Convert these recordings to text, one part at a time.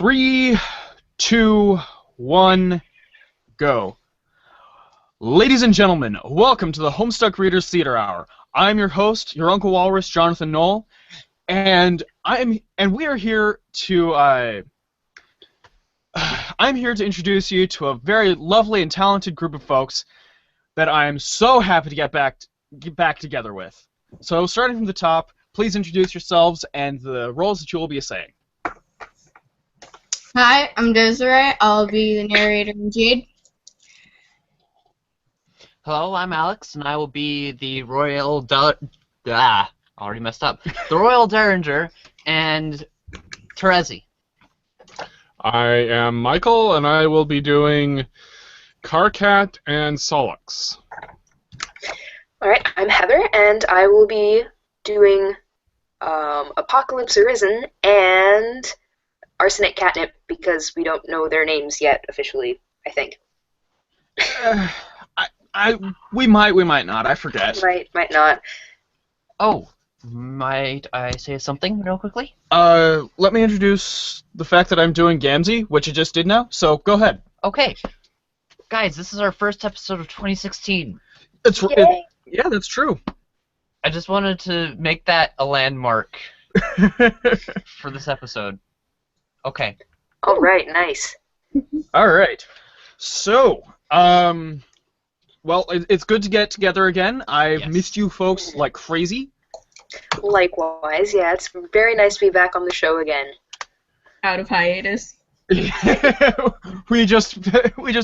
3, 2, 1, go. Ladies and gentlemen, welcome to the Homestuck Readers Theater Hour. I'm your host, your Uncle Walrus, Jonathan Knoll, and we are here to I'm here to introduce you to a very lovely and talented group of folks that I'm so happy to get back together with. So, starting from the top, please introduce yourselves and the roles that you will be saying. Hi, I'm Desiree. I'll be the narrator and Jade. Hello, I'm Alex, and I will be the already messed up. The Royal Derringer and Terezi. I am Michael, and I will be doing Carcat and Solix. Alright, I'm Heather, and I will be doing Apocalypse Arisen and Arsenic Catnip, because we don't know their names yet officially, I think. We might not. I forget. Might not. Oh, might I say something real quickly? Let me introduce the fact that I'm doing Gamzee, which I just did now, so go ahead. Okay. Guys, this is our first episode of 2016. Yeah, that's true. I just wanted to make that a landmark for this episode. Okay. Alright, nice. Alright. So, well, it's good to get together again. I've missed you folks like crazy. Likewise, yeah, it's very nice to be back on the show again. Out of hiatus. we just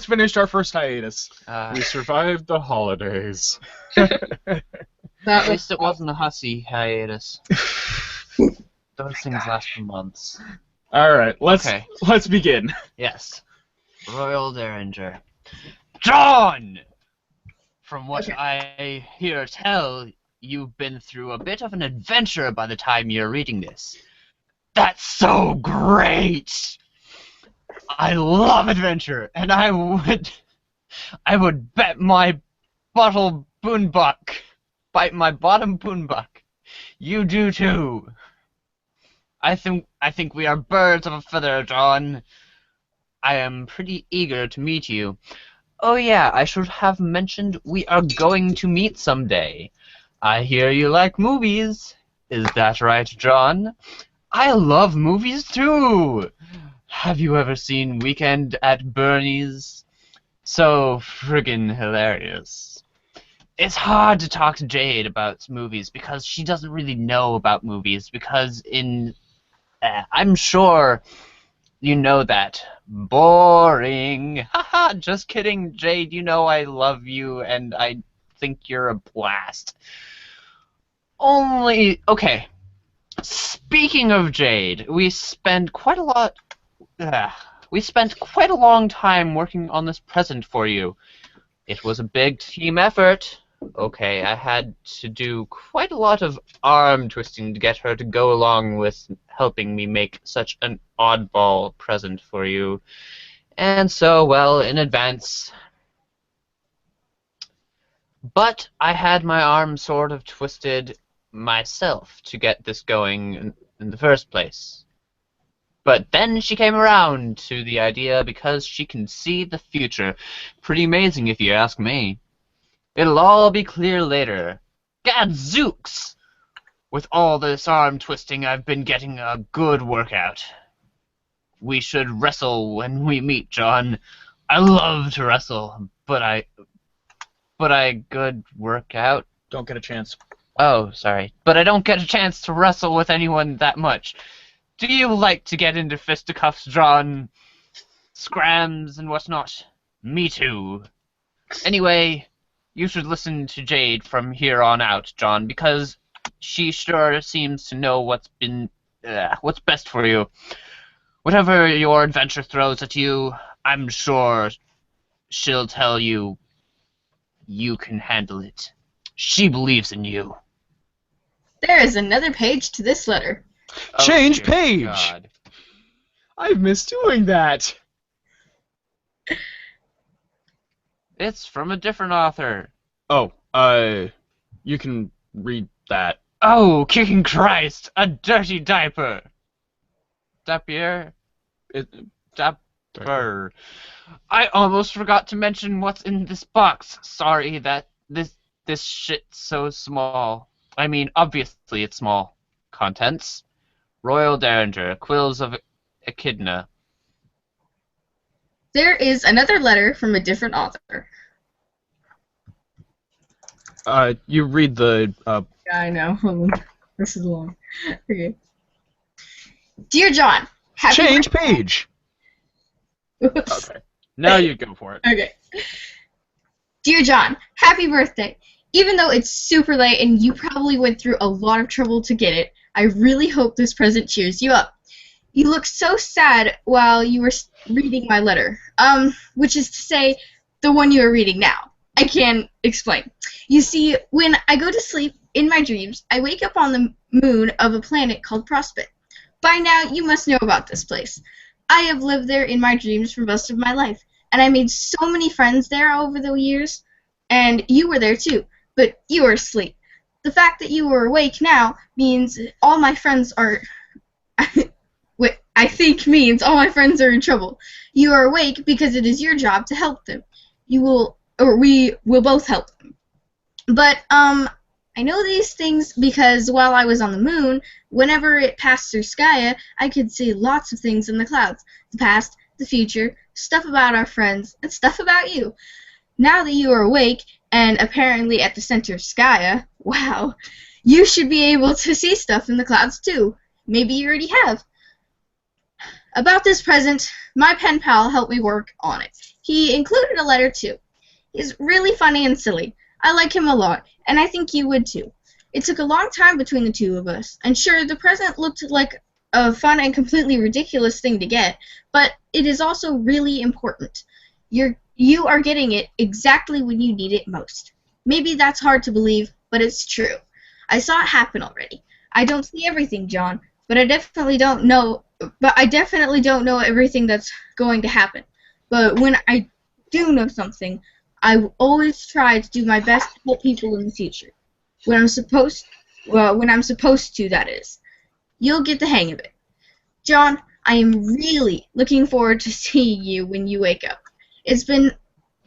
finished our first hiatus. We survived the holidays. At least it wasn't a hussy hiatus. Those things last for months. Alright, let's begin. Yes. Royal Derringer. John! From what I hear tell, you've been through a bit of an adventure by the time you're reading this. That's so great! I love adventure, and I would bet my bottom boonbuck you do too. I think we are birds of a feather, John. I am pretty eager to meet you. Oh yeah, I should have mentioned we are going to meet someday. I hear you like movies. Is that right, John? I love movies too. Have you ever seen Weekend at Bernie's? So friggin' hilarious. It's hard to talk to Jade about movies because she doesn't really know about movies because I'm sure you know that. Boring. Haha, just kidding, Jade. You know I love you and I think you're a blast. Okay. Speaking of Jade, we spent quite a long time working on this present for you. It was a big team effort. Okay, I had to do quite a lot of arm twisting to get her to go along with helping me make such an oddball present for you. And so, well, in advance. But I had my arm sort of twisted myself to get this going in the first place. But then she came around to the idea because she can see the future. Pretty amazing if you ask me. It'll all be clear later. Gadzooks! With all this arm twisting, I've been getting a good workout. We should wrestle when we meet, John. I love to wrestle, but I good workout. Don't get a chance. Oh, sorry. But I don't get a chance to wrestle with anyone that much. Do you like to get into fisticuffs, John? Scrams and whatnot? Me too. Anyway, you should listen to Jade from here on out, John, because she sure seems to know what's best for you. Whatever your adventure throws at you, I'm sure she'll tell you you can handle it. She believes in you. There is another page to this letter. Change dear page! God. I've missed doing that. It's from a different author. Oh, you can read that. Oh, kicking Christ! A dirty diaper! Dapier? Dapper. I almost forgot to mention what's in this box. Sorry that this shit's so small. I mean, obviously it's small. Contents: Royal Derringer, Quills of Echidna. There is another letter from a different author. You read the Yeah, I know. This is long. Okay. Dear John, happy change page. Oops. Okay. Now you go for it. Okay. Dear John, happy birthday. Even though it's super late and you probably went through a lot of trouble to get it, I really hope this present cheers you up. You looked so sad while you were reading my letter. Which is to say, the one you are reading now. I can't explain. You see, when I go to sleep in my dreams, I wake up on the moon of a planet called Prospect. By now, you must know about this place. I have lived there in my dreams for most of my life, and I made so many friends there over the years. And you were there too, but you were asleep. The fact that you are awake now means all my friends are... I think means all my friends are in trouble. You are awake because it is your job to help them. We will both help them. But, I know these things because while I was on the moon, whenever it passed through Skya, I could see lots of things in the clouds. The past, the future, stuff about our friends, and stuff about you. Now that you are awake, and apparently at the center of Skya, wow, you should be able to see stuff in the clouds too. Maybe you already have. About this present, my pen pal helped me work on it. He included a letter too. He's really funny and silly. I like him a lot, and I think you would too. It took a long time between the two of us, and sure, the present looked like a fun and completely ridiculous thing to get, but it is also really important. You are getting it exactly when you need it most. Maybe that's hard to believe, but it's true. I saw it happen already. I don't see everything, John, but I definitely don't know everything that's going to happen. But when I do know something, I will always try to do my best to help people in the future. When I'm supposed to, that is. You'll get the hang of it. John, I am really looking forward to seeing you when you wake up. It's been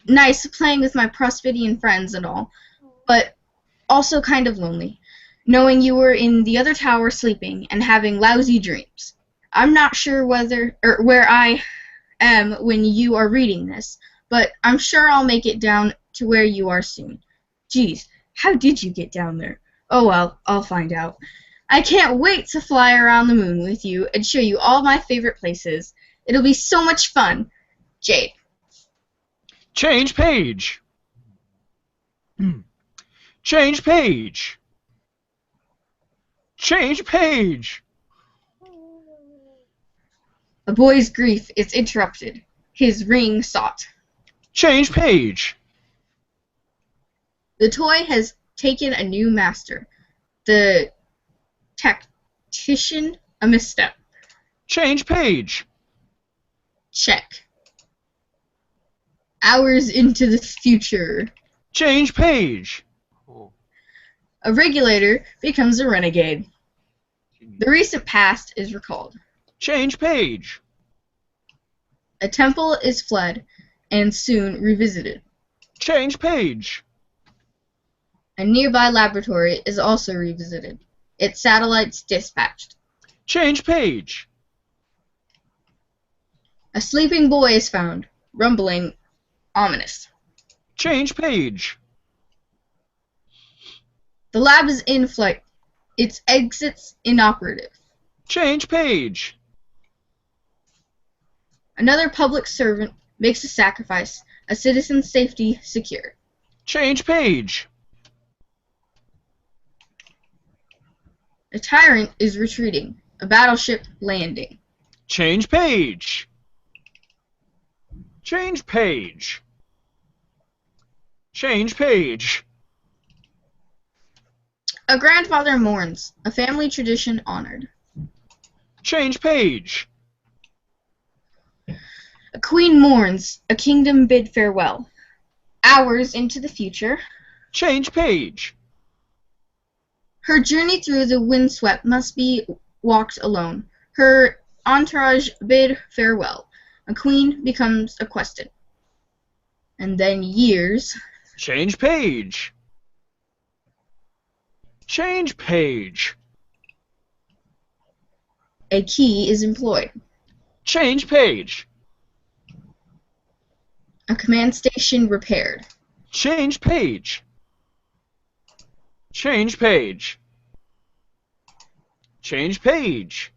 nice playing with my Prospidian friends and all, but also kind of lonely, knowing you were in the other tower sleeping and having lousy dreams. I'm not sure where I am when you are reading this, but I'm sure I'll make it down to where you are soon. Geez, how did you get down there? Oh well, I'll find out. I can't wait to fly around the moon with you and show you all my favorite places. It'll be so much fun. Jade. Change page. Change page. Change page. A boy's grief is interrupted. His ring sought. Change page. The toy has taken a new master. The tactician a misstep. Change page. Check. Hours into the future. Change page. A regulator becomes a renegade. The recent past is recalled. Change page. A temple is fled and soon revisited. Change page. A nearby laboratory is also revisited. Its satellites dispatched. Change page. A sleeping boy is found, rumbling ominous. Change page. The lab is in flight. Its exits inoperative. Change page. Another public servant makes a sacrifice. A citizen's safety secure. Change page. A tyrant is retreating. A battleship landing. Change page. Change page. Change page. A grandfather mourns. A family tradition honored. Change page. A queen mourns. A kingdom bid farewell. Hours into the future. Change page. Her journey through the windswept must be walked alone. Her Entourage bid farewell. A queen becomes a question. And then years. Change page. Change page. A key is employed. Change page. A command station repaired. Change page. Change page. Change page.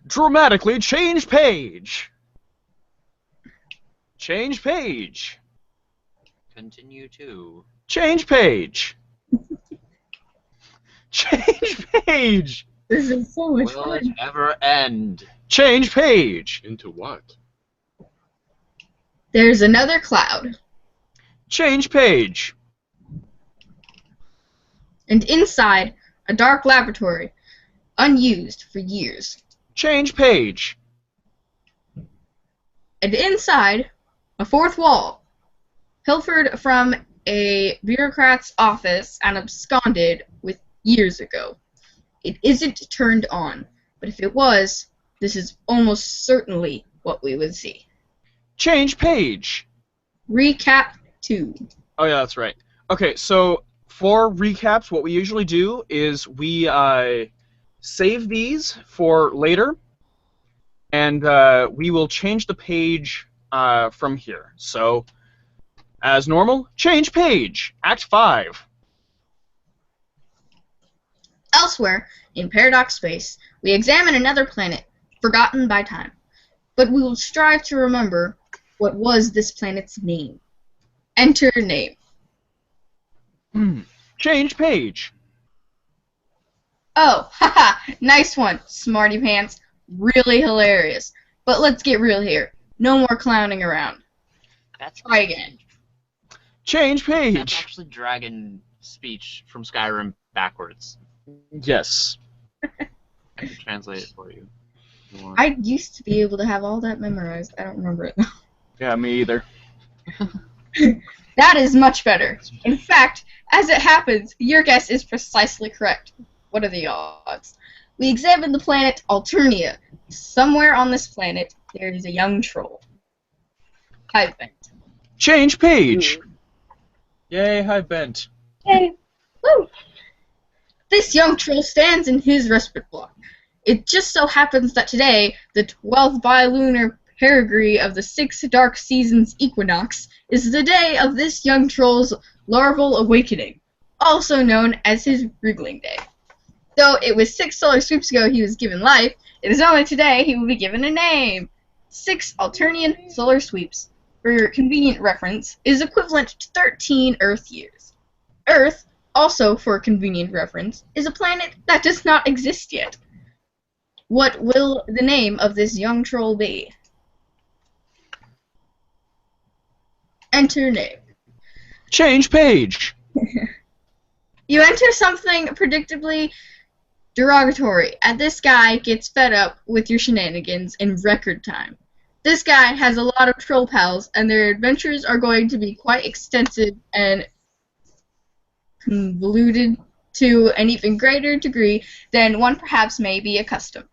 Dramatically change page. Change page. Continue to. Change page. Change page. This is so much Will it fun. ever end? Change page. Into what? There's another cloud. Change page. And inside, a dark laboratory, unused for years. Change page. And inside, a fourth wall, pilfered from a bureaucrat's office and absconded with years ago. It isn't turned on, but if it was, this is almost certainly what we would see. Change page. Recap 2. Oh yeah, that's right. Okay, so for recaps, what we usually do is we save these for later, and we will change the page from here. So, as normal, change page. Act 5. Elsewhere, in Paradox Space, we examine another planet, forgotten by time. But we will strive to remember what was this planet's name. Enter name. Change page. Oh, haha, nice one, smarty pants. Really hilarious. But let's get real here. No more clowning around. That's Try again. Change That's page. actually dragon speech from Skyrim backwards. Yes. I can translate it for you. if you want. I used to be able to have all that memorized. I don't remember it now. Yeah, me either. That is much better. In fact, as it happens, your guess is precisely correct. What are the odds? We examine the planet Alternia. Somewhere on this planet, there is a young troll. Hive Bent. Change page. Yay, hi Bent. Hey, woo! This young troll stands in his respite block. It just so happens that today, the 12th bilunar perigee of the 6 dark seasons equinox, is the day of this young troll's larval awakening, also known as his wriggling day. Though it was 6 solar sweeps ago he was given life, it is only today he will be given a name. 6 Alternian solar sweeps, for convenient reference, is equivalent to 13 Earth years. Earth, also for convenient reference, is a planet that does not exist yet. What will the name of this young troll be? Enter name. Change page. You enter something predictably derogatory, and this guy gets fed up with your shenanigans in record time. This guy has a lot of troll pals, and their adventures are going to be quite extensive and convoluted to an even greater degree than one perhaps may be accustomed.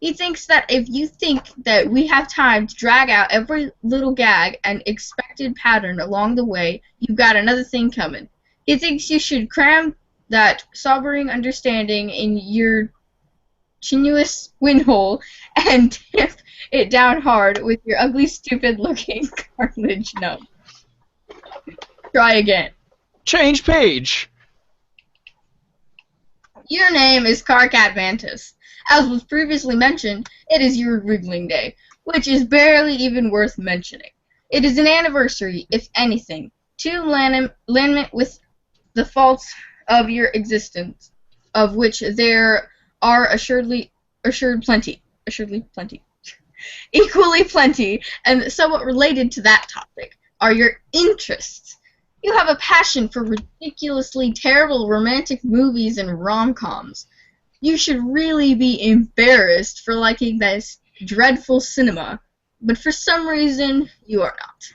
He thinks that if you think that we have time to drag out every little gag and expected pattern along the way, you've got another thing coming. He thinks you should cram that sobering understanding in your tenuous windhole and tip it down hard with your ugly, stupid-looking cartilage nub. Try again. Change page. Your name is Carcat Vantis. As was previously mentioned, it is your wriggling day, which is barely even worth mentioning. It is an anniversary, if anything, to lament with the faults of your existence, of which there are assuredly plenty. Equally plenty, and somewhat related to that topic, are your interests. You have a passion for ridiculously terrible romantic movies and rom-coms. You should really be embarrassed for liking this dreadful cinema, but for some reason, you are not.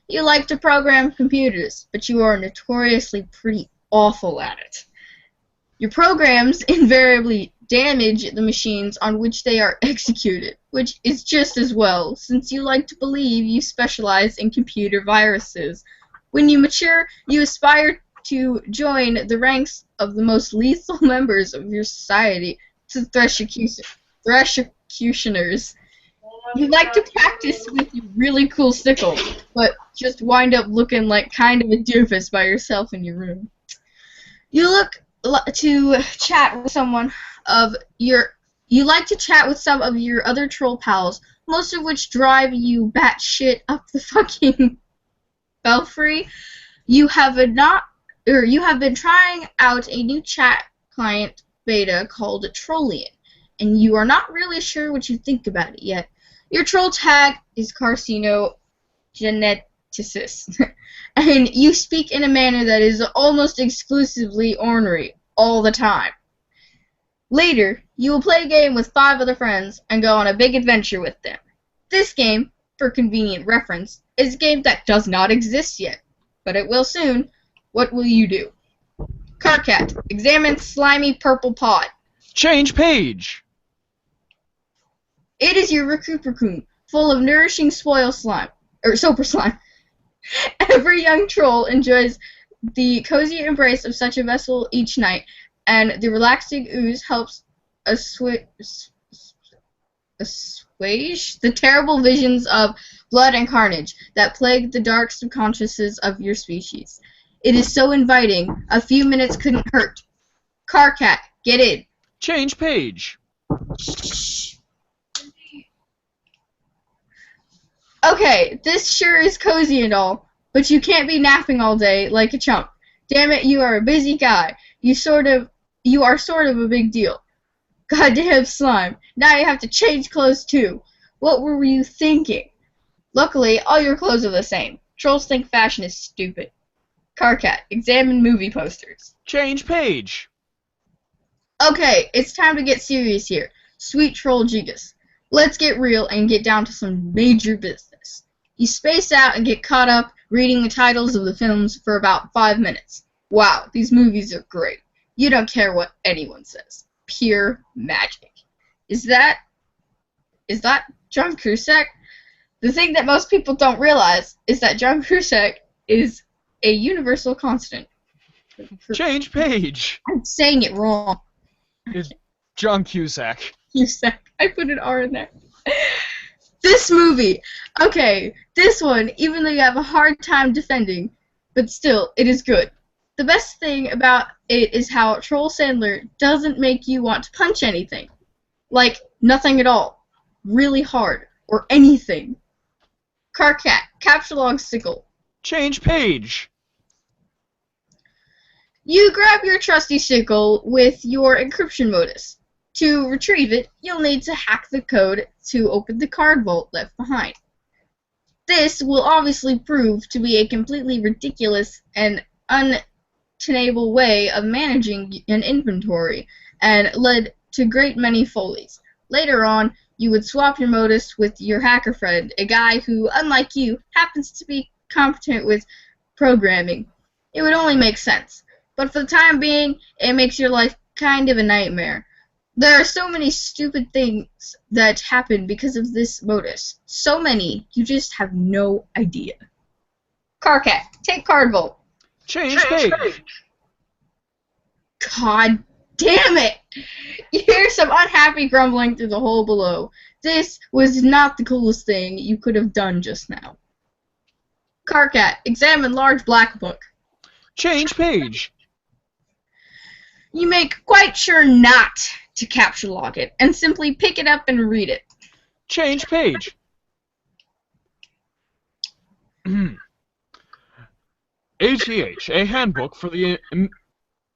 You like to program computers, but you are notoriously pretty awful at it. Your programs invariably damage the machines on which they are executed, which is just as well, since you like to believe you specialize in computer viruses. When you mature, you aspire to join the ranks of the most lethal members of your society, to executioners. You like to practice with your really cool sickle, but just wind up looking like kind of a doofus by yourself in your room. You to chat with some of your other troll pals, most of which drive you batshit up the fucking belfry. You have been trying out a new chat client beta called Trollian, and you are not really sure what you think about it yet. Your troll tag is carcinogeneticist, and you speak in a manner that is almost exclusively ornery all the time. Later, you will play a game with 5 other friends and go on a big adventure with them. This game, for convenient reference, is a game that does not exist yet, but it will soon. What will you do? Carcat, examine slimy purple pod. Change page. It is your Recupercoon, full of nourishing soper slime. Every young troll enjoys the cozy embrace of such a vessel each night, and the relaxing ooze helps assuage the terrible visions of blood and carnage that plague the dark subconsciouses of your species. It is so inviting, a few minutes couldn't hurt. Carcat, get in. Change page. Okay, this sure is cozy and all, but you can't be napping all day like a chump. Damn it, you are a busy guy. You are sort of a big deal. Goddamn slime. Now you have to change clothes too. What were you thinking? Luckily, all your clothes are the same. Trolls think fashion is stupid. Carcat, examine movie posters. Change page. Okay, it's time to get serious here. Sweet troll Gigas. Let's get real and get down to some major business. You space out and get caught up reading the titles of the films for about 5 minutes. Wow, these movies are great. You don't care what anyone says. Pure magic. Is that John Cusack? The thing that most people don't realize is that John Cusack is a universal constant. Change page. I'm saying it wrong. It's John Cusack. Cusack. I put an R in there. This movie. Okay, this one, even though you have a hard time defending, but still, it is good. The best thing about it is how Troll Sandler doesn't make you want to punch anything. Like, nothing at all. Really hard. Or anything. Carcat, capsulog sickle. Change page. You grab your trusty sickle with your encryption modus. To retrieve it, you'll need to hack the code to open the card vault left behind. This will obviously prove to be a completely ridiculous and untenable way of managing an inventory, and led to great many follies. Later on, you would swap your modus with your hacker friend, a guy who, unlike you, happens to be competent with programming. It would only make sense. But for the time being, it makes your life kind of a nightmare. There are so many stupid things that happen because of this modus. So many, you just have no idea. Carcat, take card vault. Change page. God damn it! You hear some unhappy grumbling through the hole below. This was not the coolest thing you could have done just now. Carcat, examine large black book. Change page. You make quite sure not to capture log it, and simply pick it up and read it. Change page. HEH, a handbook for the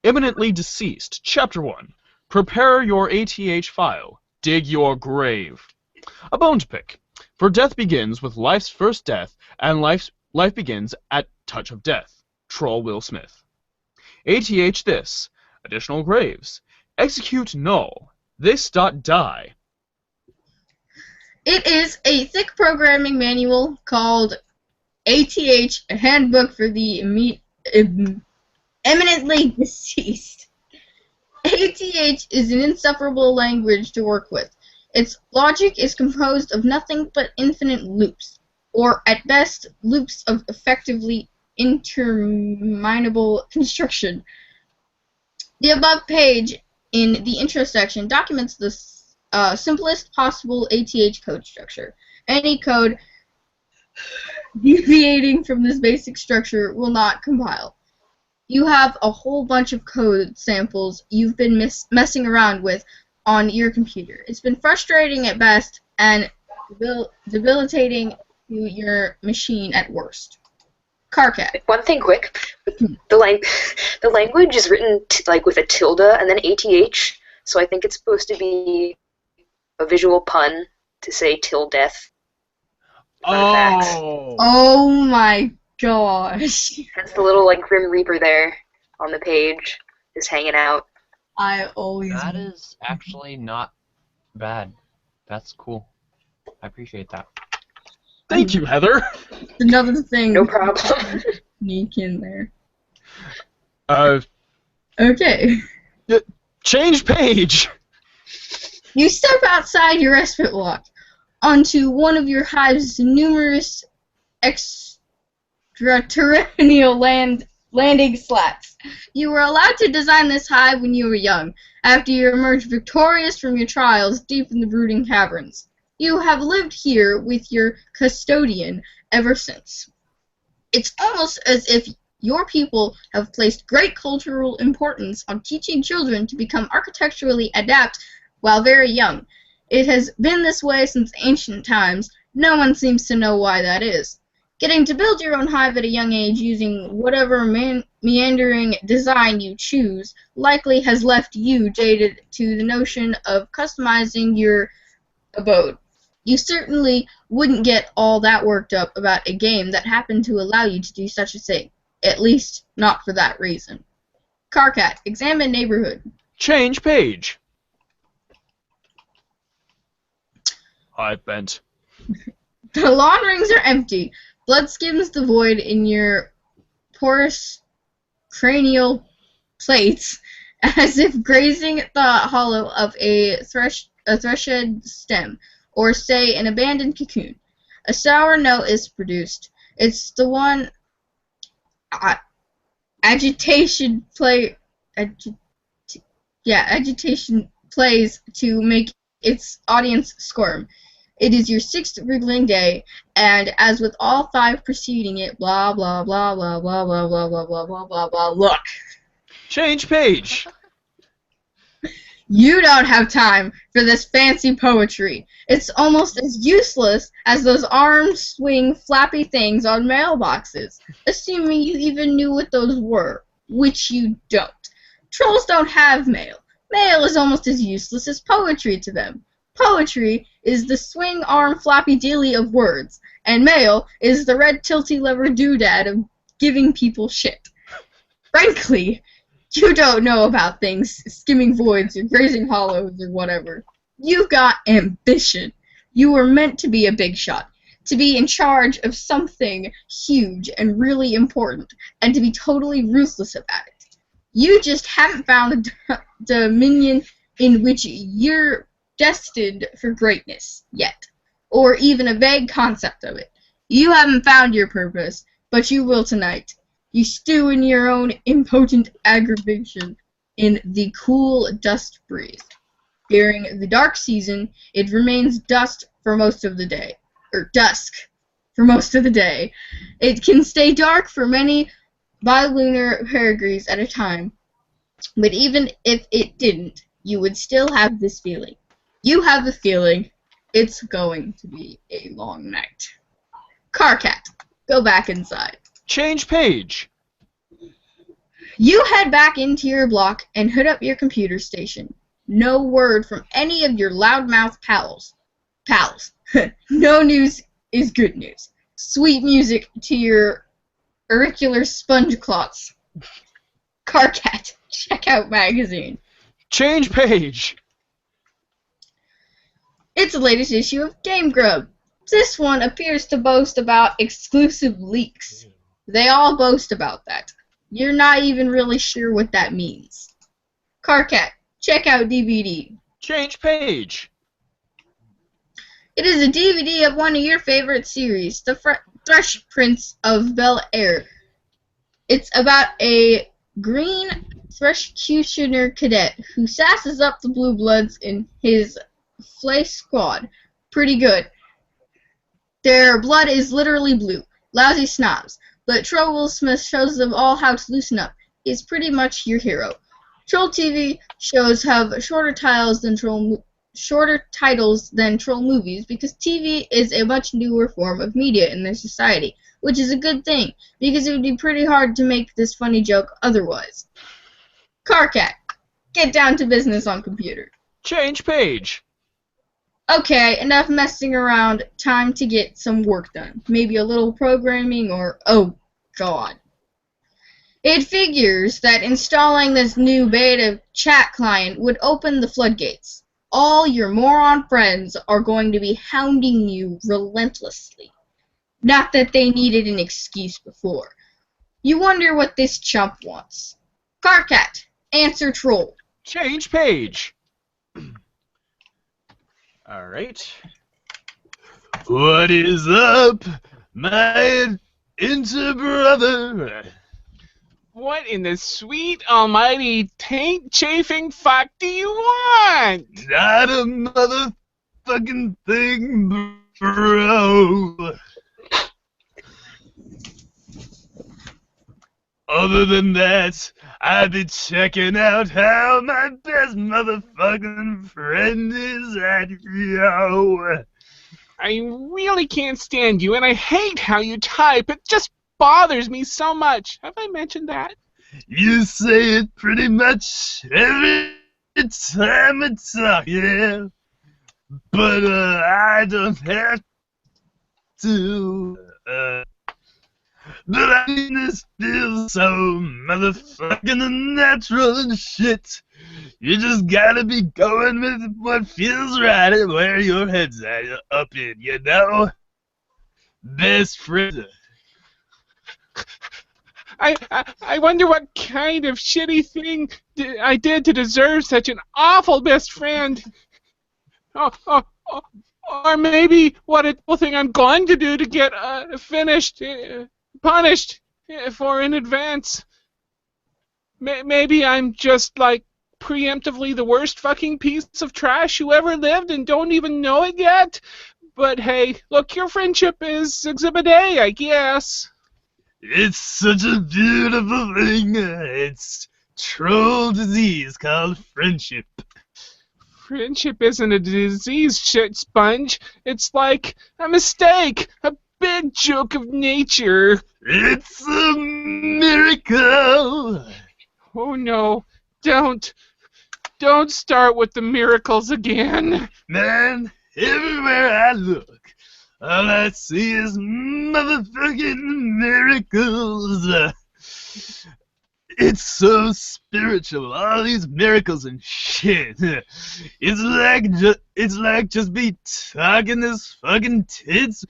imminently deceased. Chapter 1. Prepare your ATH file. Dig your grave. A bone to pick. For death begins with life's first death, and life begins at touch of death. Troll Will Smith. ATH this. Additional graves. Execute null. This.die. It is a thick programming manual called ATH, a handbook for the eminently deceased. ATH is an insufferable language to work with. Its logic is composed of nothing but infinite loops, or at best, loops of effectively interminable construction. The above page in the intro section documents the simplest possible ATH code structure. Any code deviating from this basic structure will not compile. You have a whole bunch of code samples you've been messing around with on your computer. It's been frustrating at best and debilitating to your machine at worst. Carcat. One thing quick, the language is written like with a tilde and then ATH, so I think it's supposed to be a visual pun to say till death. Oh. Oh my gosh. That's the little like Grim Reaper there on the page, just hanging out. I always. That is actually not bad. That's cool. I appreciate that. Thank you, Heather. Another thing. No problem. Sneak in there. Okay. Okay. Change page. You step outside your respite block onto one of your hive's numerous extraterrestrial landing slats. You were allowed to design this hive when you were young, after you emerged victorious from your trials deep in the brooding caverns. You have lived here with your custodian ever since. It's almost as if your people have placed great cultural importance on teaching children to become architecturally adept while very young. It has been this way since ancient times. No one seems to know why that is. Getting to build your own hive at a young age using whatever meandering design you choose likely has left you jaded to the notion of customizing your abode. You certainly wouldn't get all that worked up about a game that happened to allow you to do such a thing. At least, not for that reason. Carcat, examine neighborhood. Change page. Hive bent. The lawn rings are empty. Blood skims the void in your porous cranial plates as if grazing the hollow of a threshed stem, or say an abandoned cocoon. A sour note is produced. It's the one agitation plays to make its audience squirm. It is your 6th wriggling day, and as with all 5 preceding it, blah blah blah blah blah blah blah blah blah blah blah blah. Look, Change page. you don't have time for this fancy poetry. It's almost as useless as those arm-swing flappy things on mailboxes, assuming you even knew what those were, which you don't. Trolls don't have mail. Mail is almost as useless as poetry to them. Poetry is the swing arm floppy dilly of words, and mail is the red tilty lever doodad of giving people shit. Frankly, you don't know about things, skimming voids or grazing hollows or whatever. You've got ambition. You were meant to be a big shot, to be in charge of something huge and really important, and to be totally ruthless about it. You just haven't found the dominion in which you're destined for greatness yet, or even a vague concept of it. You haven't found your purpose, but you will tonight. You stew in your own impotent aggravation in the cool dust breeze. During the dark season, it remains dusk for most of the day, or dusk for most of the day. It can stay dark for many bilunar peregrines at a time, but even if it didn't, you would still have this feeling. You have the feeling it's going to be a long night. Carcat, go back inside. Change page. You head back into your block and hood up your computer station. No word from any of your loudmouth pals. No news is good news. Sweet music to your auricular sponge clots. Carcat, check out magazine. Change page. It's the latest issue of Game Grub. This one appears to boast about exclusive leaks. They all boast about that. You're not even really sure what that means. Carcat, Check out DVD. Change page. It is a DVD of one of your favorite series, The Fresh Prince of Bel-Air. It's about a green Thrushcutioner cadet who sasses up the Blue Bloods in his Flay Squad. Pretty good. Their blood is literally blue. Lousy snobs. But Troll Will Smith shows them all how to loosen up. He's pretty much your hero. Troll TV shows have shorter titles than Troll movies because TV is a much newer form of media in their society, which is a good thing because it would be pretty hard to make this funny joke otherwise. Carcat, get down to business on computer. Change page. Okay, enough messing around. Time to get some work done. Maybe a little programming or... oh, God. It figures that installing this new beta chat client would open the floodgates. All your moron friends are going to be hounding you relentlessly. Not that they needed an excuse before. You wonder what this chump wants. Carcat, answer Troll. Change page. Alright. What is up, my inter-brother? What in the sweet almighty taint chafing fuck do you want? Not a motherfucking thing, bro. Other than that, I've been checking out how my best motherfucking friend is at yo. I really can't stand you, and I hate how you type. It just bothers me so much. Have I mentioned that? You say it pretty much every time I talk, yeah. But I don't have to. But I mean, this feels so motherfucking unnatural and shit. You just gotta be going with what feels right and where your head's at, up in, you know? Best friend. I wonder what kind of shitty thing I did to deserve such an awful best friend. Or maybe what a thing I'm going to do to get punished for in advance. Maybe I'm just like preemptively the worst fucking piece of trash who ever lived and don't even know it yet. But hey, look, your friendship is Exhibit A, I guess. It's such a beautiful thing. It's troll disease called friendship. Friendship isn't a disease, shit sponge. It's like a mistake, a big joke of nature. It's a miracle. Oh no, don't start with the miracles again. Man, everywhere I look, all I see is motherfucking miracles. It's so spiritual, all these miracles and shit. It's like just be talking this fucking tits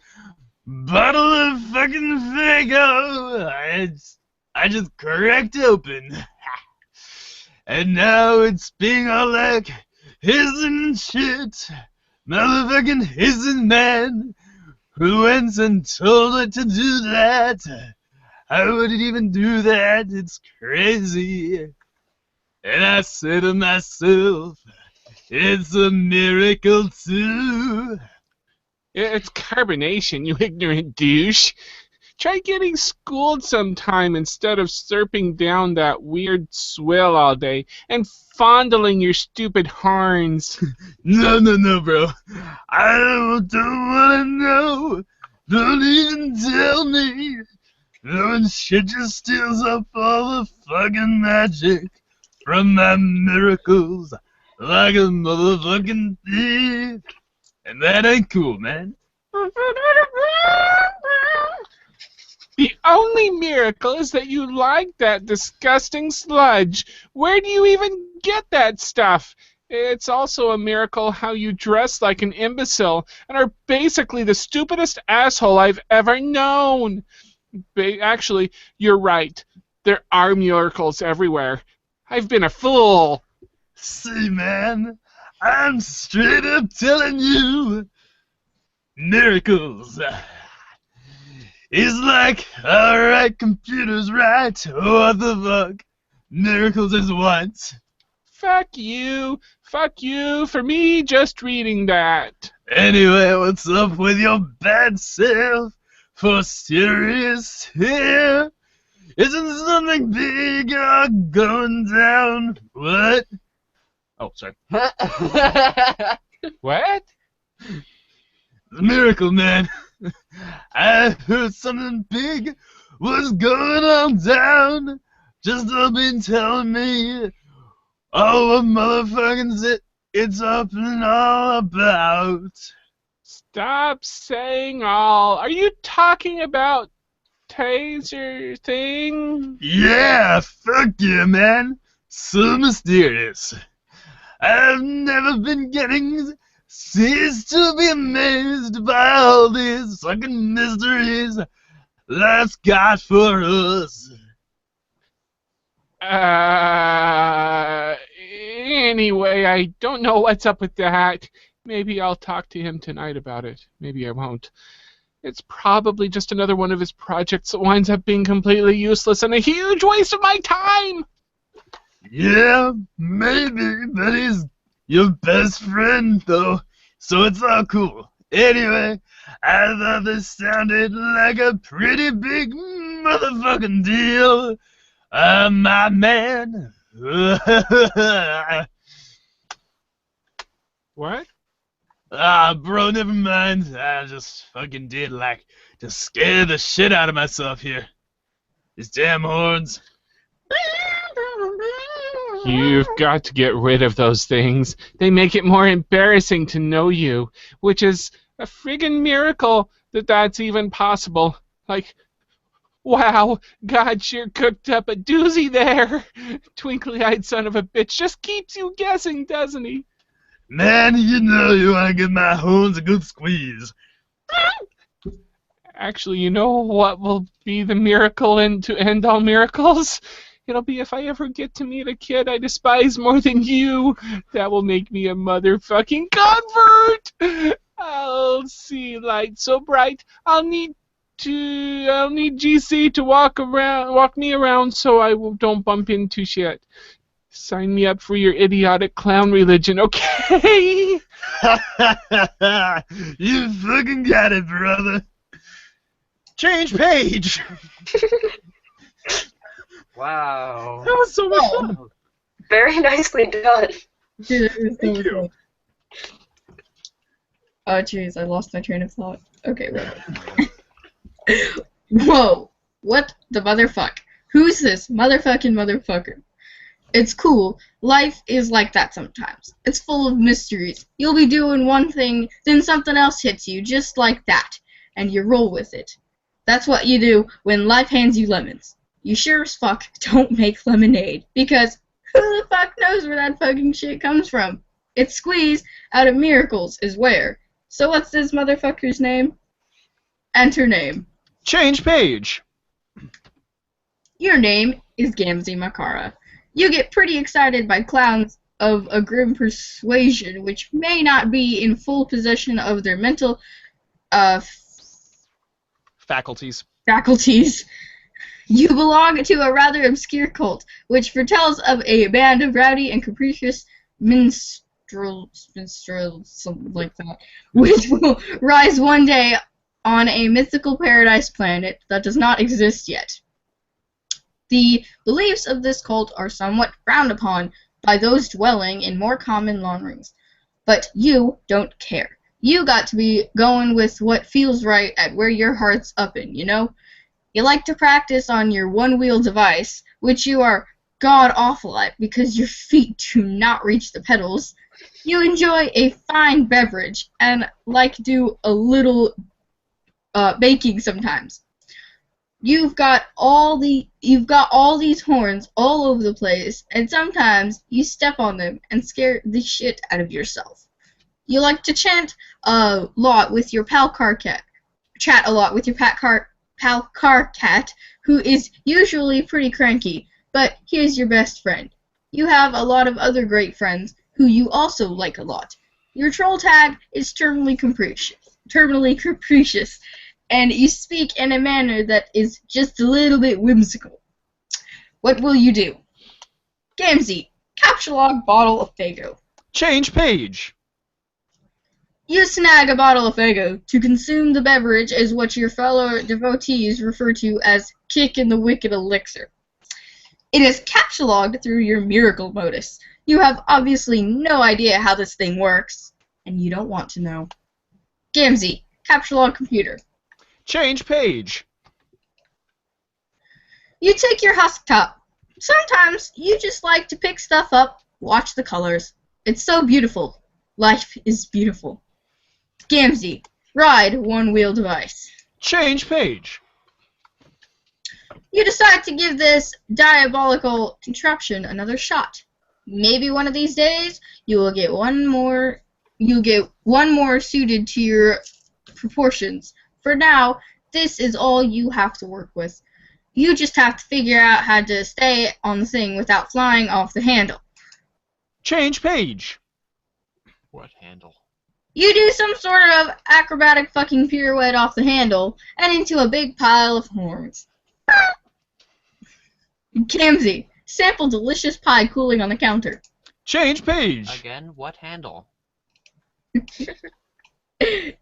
bottle of fucking Fago. I just cracked open. And now it's being all like hissing and shit. Motherfucking hissing man who went and told it to do that. How would it even do that? It's crazy. And I say to myself, it's a miracle too. It's carbonation, you ignorant douche. Try getting schooled sometime instead of slurping down that weird swill all day and fondling your stupid horns. No, bro. I don't want to know. Don't even tell me. Knowing shit just steals up all the fucking magic from my miracles like a motherfucking thief. And that ain't cool, man. The only miracle is that you like that disgusting sludge. Where do you even get that stuff? It's also a miracle how you dress like an imbecile and are basically the stupidest asshole I've ever known. Actually, you're right. There are miracles everywhere. I've been a fool. See, man, I'm straight up telling you, miracles is like, alright, computers right, what the fuck? Miracles is what? Fuck you. Fuck you for me just reading that. Anyway, what's up with your bad self? For serious here? Isn't something big going down? What? Oh, sorry. What? The miracle, man. I heard something big was going on down. Just been telling me, oh, what motherfucking's it's up and all about. Stop saying all. Are you talking about taser thing? Yeah, fuck yeah, man. So mysterious. I've never been getting ceased to be amazed by all these fucking mysteries life's got for us. Anyway, I don't know what's up with that. Maybe I'll talk to him tonight about it. Maybe I won't. It's probably just another one of his projects that winds up being completely useless and a huge waste of my time! Yeah, maybe, but he's your best friend, though, so it's all cool. Anyway, I thought this sounded like a pretty big motherfucking deal. My man. What? Bro, never mind. I just fucking did like to scare the shit out of myself here. These damn horns. You've got to get rid of those things. They make it more embarrassing to know you, which is a friggin' miracle that that's even possible. Like, wow, God sure cooked up a doozy there. Twinkly-eyed son of a bitch just keeps you guessing, doesn't he? Man, you know you want to give my horns a good squeeze. Actually, you know what will be the miracle and to end all miracles? It'll be if I ever get to meet a kid I despise more than you. That will make me a motherfucking convert. I'll see light so bright. I'll need GC to walk me around so I don't bump into shit. Sign me up for your idiotic clown religion, okay? You fucking got it, brother. Change page. Wow. That was so much fun. Very nicely done. Dude, it was so Thank you. cool. Oh, jeez, I lost my train of thought. Okay, wait. Whoa! What the motherfuck? Who's this motherfucker? It's cool. Life is like that sometimes. It's full of mysteries. You'll be doing one thing, then something else hits you just like that, and you roll with it. That's what you do when life hands you lemons. You sure as fuck don't make lemonade, because who the fuck knows where that fucking shit comes from? It's squeezed out of miracles is where. So what's this motherfucker's name? Enter name. Change page. Your name is Gamzee Makara. You get pretty excited by clowns of a grim persuasion which may not be in full possession of their mental Faculties. faculties. You belong to a rather obscure cult, which foretells of a band of rowdy and capricious minstrels, something like that, which will rise one day on a mythical paradise planet that does not exist yet. The beliefs of this cult are somewhat frowned upon by those dwelling in more common lawn rings, but you don't care. You got to be going with what feels right at where your heart's uppin', you know? You like to practice on your one-wheel device, which you are god-awful at because your feet do not reach the pedals. You enjoy a fine beverage and like to do a little baking sometimes. You've got all these horns all over the place, and sometimes you step on them and scare the shit out of yourself. You like to chat a lot with your pal car cat, who is usually pretty cranky, but he is your best friend. You have a lot of other great friends who you also like a lot. Your troll tag is terminally capricious, and you speak in a manner that is just a little bit whimsical. What will you do? Gamzee, capture log bottle of Fago. Change page. You snag a bottle of Fago. To consume the beverage is what your fellow devotees refer to as kick in the wicked elixir. It is captulogged through your miracle modus. You have obviously no idea how this thing works, and you don't want to know. Gamzee, capsulog computer. Change page. You take your husk top. Sometimes you just like to pick stuff up, watch the colors. It's so beautiful. Life is beautiful. Gamzee, ride one-wheel device. Change page. You decide to give this diabolical contraption another shot. Maybe one of these days you will get one more suited to your proportions. For now, this is all you have to work with. You just have to figure out how to stay on the thing without flying off the handle. Change page. What handle? You do some sort of acrobatic fucking pirouette off the handle and into a big pile of horns. Gamzee, sample delicious pie cooling on the counter. Change page. Again, what handle? It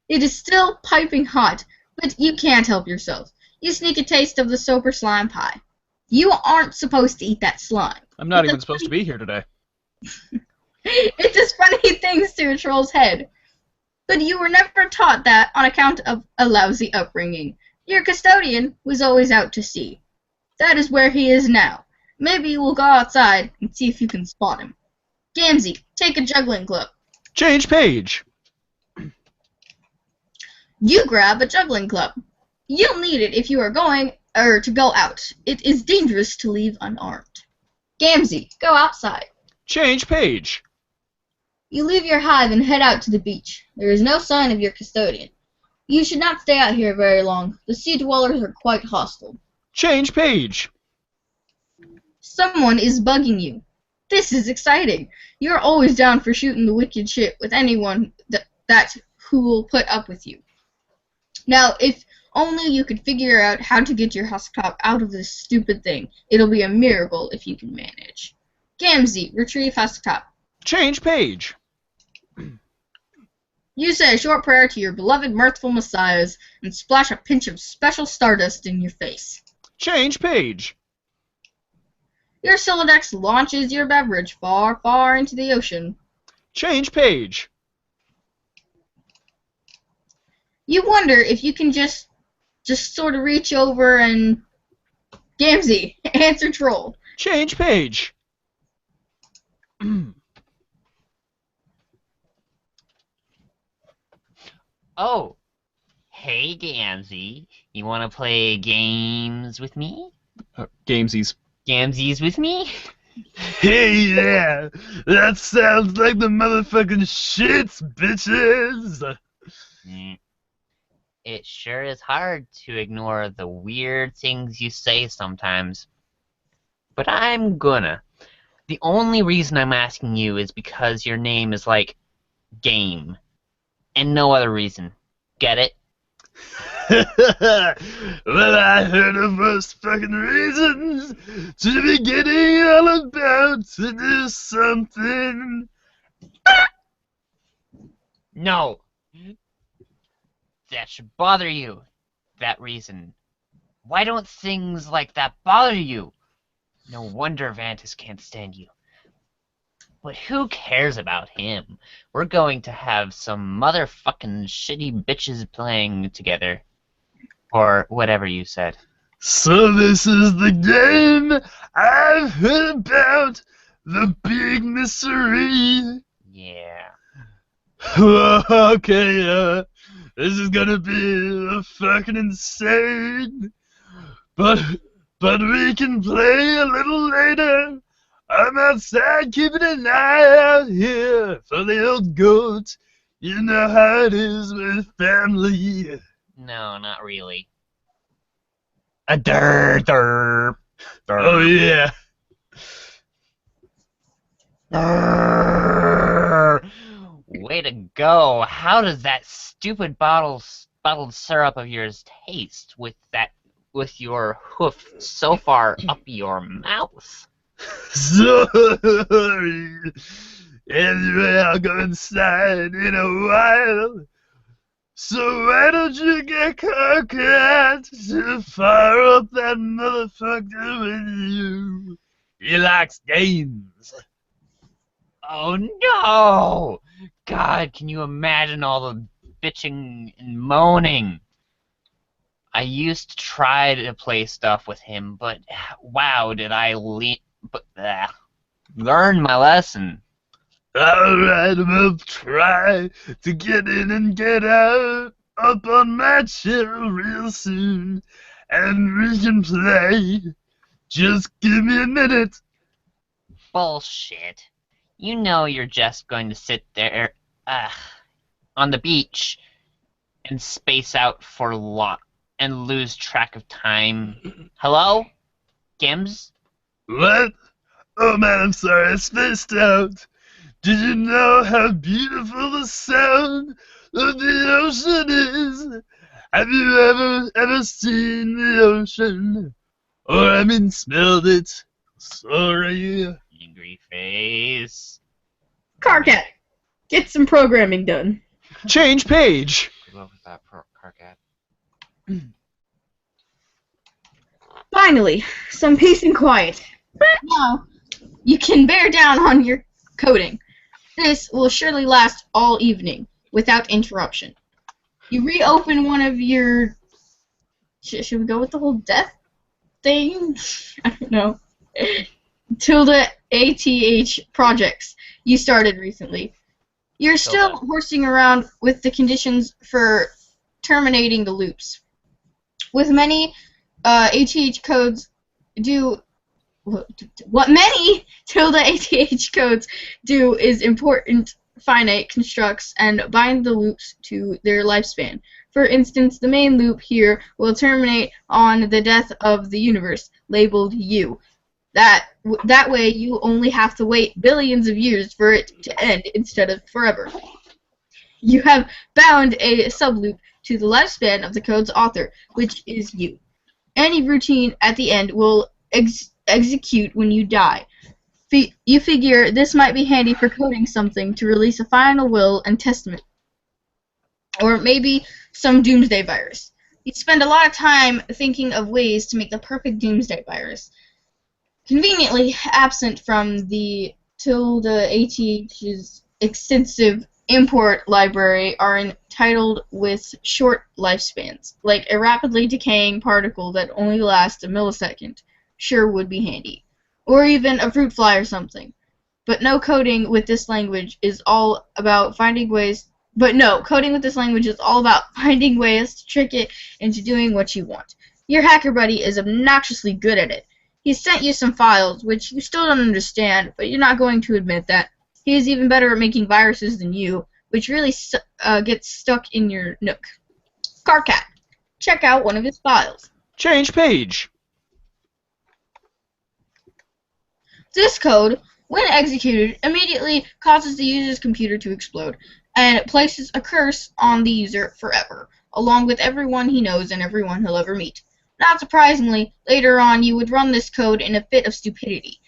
is still piping hot, but you can't help yourself. You sneak a taste of the super slime pie. You aren't supposed to eat that slime. I'm not even supposed to be here today. It does funny things to a troll's head. But you were never taught that on account of a lousy upbringing. Your custodian was always out to sea. That is where he is now. Maybe we'll go outside and see if you can spot him. Gamzee, take a juggling club. Change page. You grab a juggling club. You'll need it if you are going to go out. It is dangerous to leave unarmed. Gamzee, go outside. Change page. You leave your hive and head out to the beach. There is no sign of your custodian. You should not stay out here very long. The sea dwellers are quite hostile. Change page. Someone is bugging you. This is exciting. You're always down for shooting the wicked shit with anyone who will put up with you. Now, if only you could figure out how to get your husk top out of this stupid thing. It'll be a miracle if you can manage. Gamzee, retrieve husk top. Change page. You say a short prayer to your beloved mirthful messiahs and splash a pinch of special stardust in your face. Change page. Your Silodex launches your beverage far, far into the ocean. Change page. You wonder if you can just sort of reach over and... Gamzee, answer troll. Change page. Oh, hey Gamzee, you wanna play games with me? Gamesies. Gamzees with me? Hey, yeah! That sounds like the motherfucking shits, bitches! It sure is hard to ignore the weird things you say sometimes. But I'm gonna. The only reason I'm asking you is because your name is like Game. And no other reason. Get it? Well, I heard of worse fucking reasons to be getting all about to do something. No! That should bother you. That reason. Why don't things like that bother you? No wonder Vantis can't stand you. But who cares about him? We're going to have some motherfucking shitty bitches playing together. Or whatever you said. So this is the game I've heard about, the big mystery. Yeah. Okay, this is gonna be fucking insane. But we can play a little later. I'm outside keeping an eye out here for the old goat. You know how it is with family. No, not really. A derp. Oh yeah. Grrr. Way to go! How does that stupid bottled syrup of yours taste with your hoof so far up your mouth? Sorry. Anyway, I'll go inside in a while. So why don't you get Cockrat to fire up that motherfucker with you? He likes games. Oh no! God, can you imagine all the bitching and moaning? I used to try to play stuff with him, but wow, did I learn my lesson. Alright, we'll try to get in and get out up on my chair real soon, and we can play. Just give me a minute. Bullshit. You know you're just going to sit there, on the beach and space out for and lose track of time. Hello? Gims? What? Oh man, I'm sorry, I spaced out. Did you know how beautiful the sound of the ocean is? Have you ever seen the ocean? Or I mean smelled it? Sorry. Angry face. Carcat, get some programming done. Change page. Good luck with that, Carcat. Finally, some peace and quiet. Now, you can bear down on your coding. This will surely last all evening, without interruption. You reopen one of your... Should we go with the whole death thing? I don't know. Tilde ATH projects you started recently. You're still horsing around with the conditions for terminating the loops. With many ATH codes what many tilde ATH codes do is important finite constructs and bind the loops to their lifespan. For instance, the main loop here will terminate on the death of the universe, labeled U. That way you only have to wait billions of years for it to end instead of forever. You have bound a subloop to the lifespan of the code's author, which is you. Any routine at the end will execute when you die. You figure this might be handy for coding something to release a final will and testament. Or maybe some doomsday virus. You spend a lot of time thinking of ways to make the perfect doomsday virus. Conveniently absent from the tilde ATH's extensive import library are entitled with short lifespans, like a rapidly decaying particle that only lasts a millisecond. Sure would be handy. Or even a fruit fly or something. But no, coding with this language is all about finding ways to trick it into doing what you want. Your hacker buddy is obnoxiously good at it. He's sent you some files, which you still don't understand, but you're not going to admit that. He is even better at making viruses than you, which really gets stuck in your nook. Carcat, check out one of his files. Change page. This code, when executed, immediately causes the user's computer to explode, and it places a curse on the user forever, along with everyone he knows and everyone he'll ever meet. Not surprisingly, later on you would run this code in a fit of stupidity.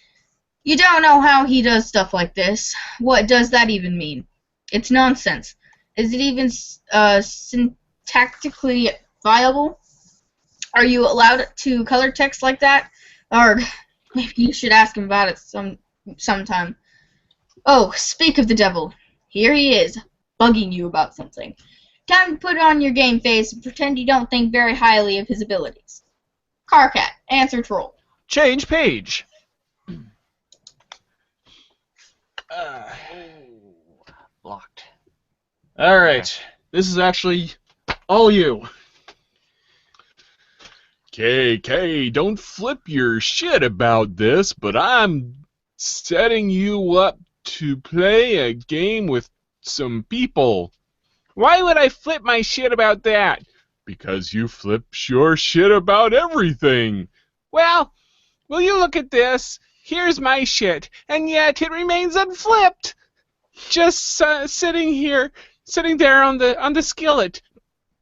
You don't know how he does stuff like this. What does that even mean? It's nonsense. Is it even syntactically viable? Are you allowed to color text like that? Or maybe you should ask him about it sometime. Oh, speak of the devil. Here he is, bugging you about something. Time to put on your game face and pretend you don't think very highly of his abilities. Carcat, answer troll. Change page. Blocked. Alright. This is actually all you. KK, don't flip your shit about this, but I'm setting you up to play a game with some people. Why would I flip my shit about that? Because you flip your shit about everything. Well, will you look at this? Here's my shit, and yet it remains unflipped. Just sitting there on the skillet,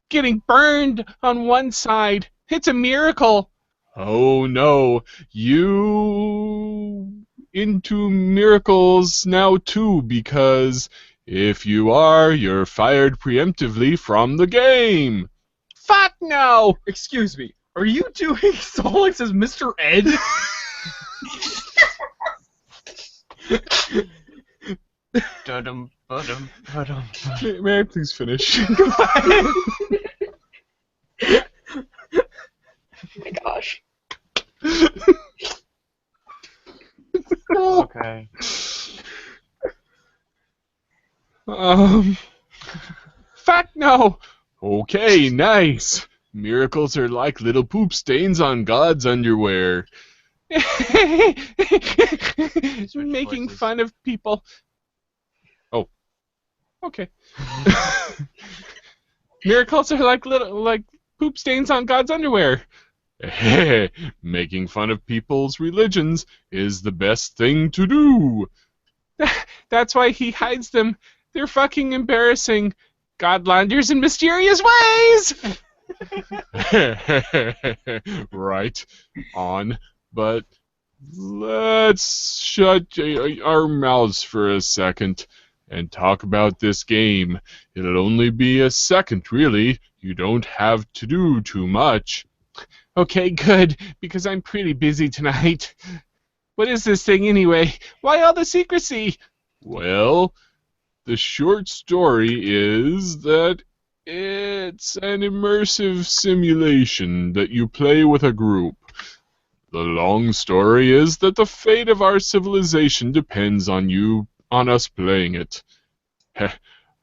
getting burned on one side. It's a miracle. Oh no, you into miracles now too, because if you are, you're fired preemptively from the game. Fuck no! Excuse me, are you doing Solix as Mr. Ed? Dum dum dum. May I please finish? Oh my gosh. Okay. Fuck no! Okay, nice. Miracles are like little poop stains on God's underwear. Making voices. fun of people. Oh. Okay. Miracles are like poop stains on God's underwear. Making fun of people's religions is the best thing to do. That's why he hides them. They're fucking embarrassing. Godlanders in mysterious ways! Right on, but let's shut our mouths for a second and talk about this game. It'll only be a second, really. You don't have to do too much. Okay, good, because I'm pretty busy tonight. What is this thing anyway? Why all the secrecy? Well, the short story is that it's an immersive simulation that you play with a group. The long story is that the fate of our civilization depends on us playing it.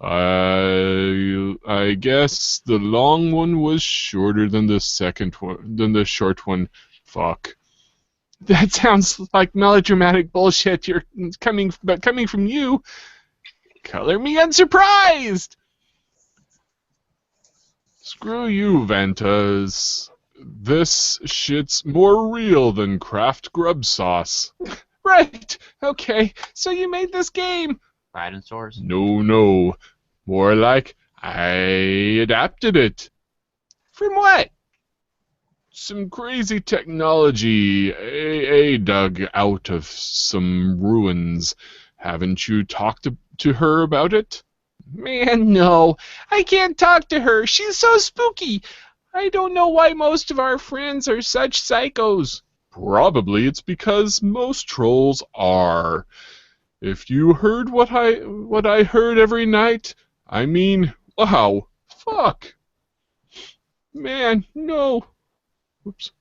I guess the long one was shorter than the short one. Fuck. That sounds like melodramatic bullshit. Coming from you. Color me unsurprised. Screw you, Ventas. This shit's more real than Kraft grub sauce. Right. Okay. So you made this game. Dinosaurs. No. More like I adapted it. From what? Some crazy technology AA dug out of some ruins. Haven't you talked to her about it? Man, no. I can't talk to her. She's so spooky. I don't know why most of our friends are such psychos. Probably it's because most trolls are. If you heard what I heard every night, I mean, wow, fuck. Man, no. Oops.